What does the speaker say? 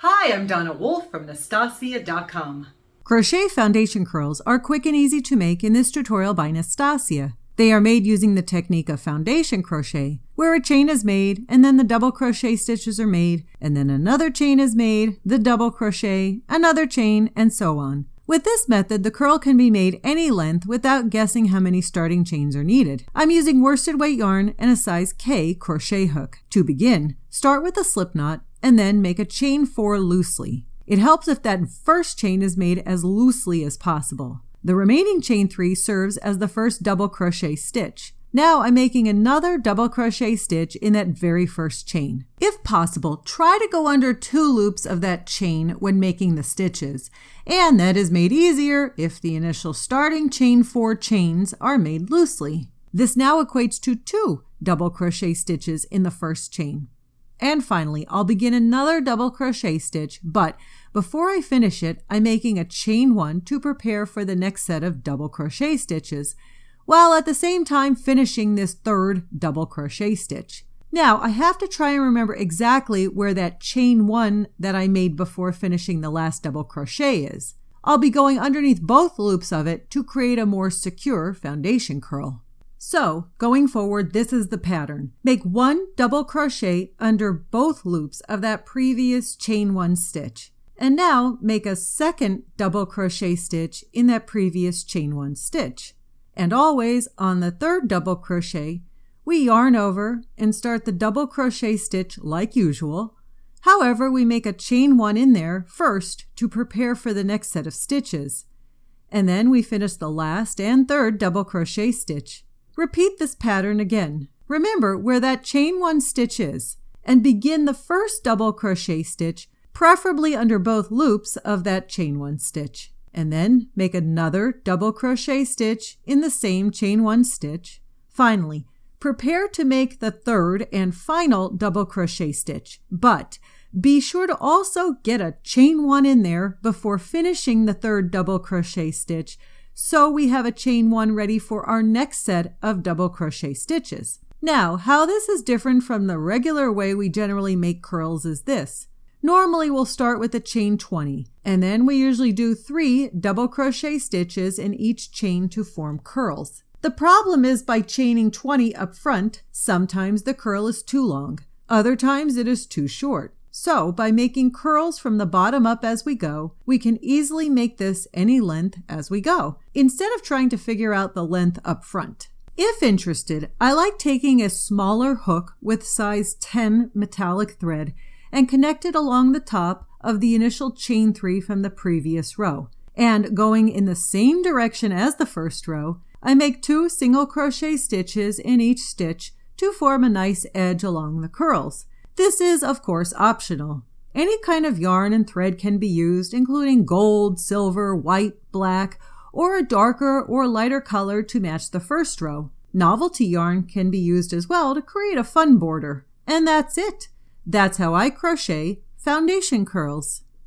Hi, I'm Donna Wolfe from Naztazia.com. Crochet Foundation Curls are quick and easy to make in this tutorial by Naztazia. They are made using the technique of foundation crochet, where a chain is made and then the double crochet stitches are made, and then another chain is made, the double crochet, another chain, and so on. With this method, the curl can be made any length without guessing how many starting chains are needed. I'm using worsted weight yarn and a size K crochet hook. To begin, start with a slip knot and then make a chain 4 loosely. It helps if that first chain is made as loosely as possible. The remaining chain 3 serves as the first double crochet stitch. Now I'm making another double crochet stitch in that very first chain. If possible, try to go under 2 loops of that chain when making the stitches, and that is made easier if the initial starting chain 4 chains are made loosely. This now equates to 2 double crochet stitches in the first chain. And finally, I'll begin another double crochet stitch, but before I finish it, I'm making a chain 1 to prepare for the next set of double crochet stitches, while at the same time finishing this third double crochet stitch. Now, I have to try and remember exactly where that chain 1 that I made before finishing the last double crochet is. I'll be going underneath both loops of it to create a more secure foundation curl. So, going forward, this is the pattern. Make 1 double crochet under both loops of that previous chain 1 stitch. And now make a second double crochet stitch in that previous chain 1 stitch. And always on the third double crochet, we yarn over and start the double crochet stitch like usual. However, we make a chain 1 in there first to prepare for the next set of stitches. And then we finish the last and third double crochet stitch. Repeat this pattern again. Remember where that chain 1 stitch is and begin the first double crochet stitch, preferably under both loops of that chain 1 stitch. And then make another double crochet stitch in the same chain 1 stitch. Finally, prepare to make the third and final double crochet stitch, but be sure to also get a chain 1 in there before finishing the third double crochet stitch, so we have a chain 1 ready for our next set of double crochet stitches. Now, how this is different from the regular way we generally make curls is this. Normally we'll start with a chain 20, and then we usually do 3 double crochet stitches in each chain to form curls. The problem is by chaining 20 up front, sometimes the curl is too long, other times it is too short. So by making curls from the bottom up as we go, we can easily make this any length as we go, instead of trying to figure out the length up front. If interested, I like taking a smaller hook with size 10 metallic thread and connect it along the top of the initial chain 3 from the previous row. And going in the same direction as the first row, I make 2 single crochet stitches in each stitch to form a nice edge along the curls. This is, of course, optional. Any kind of yarn and thread can be used, including gold, silver, white, black, or a darker or lighter color to match the first row. Novelty yarn can be used as well to create a fun border. And that's it. That's how I crochet foundation curls.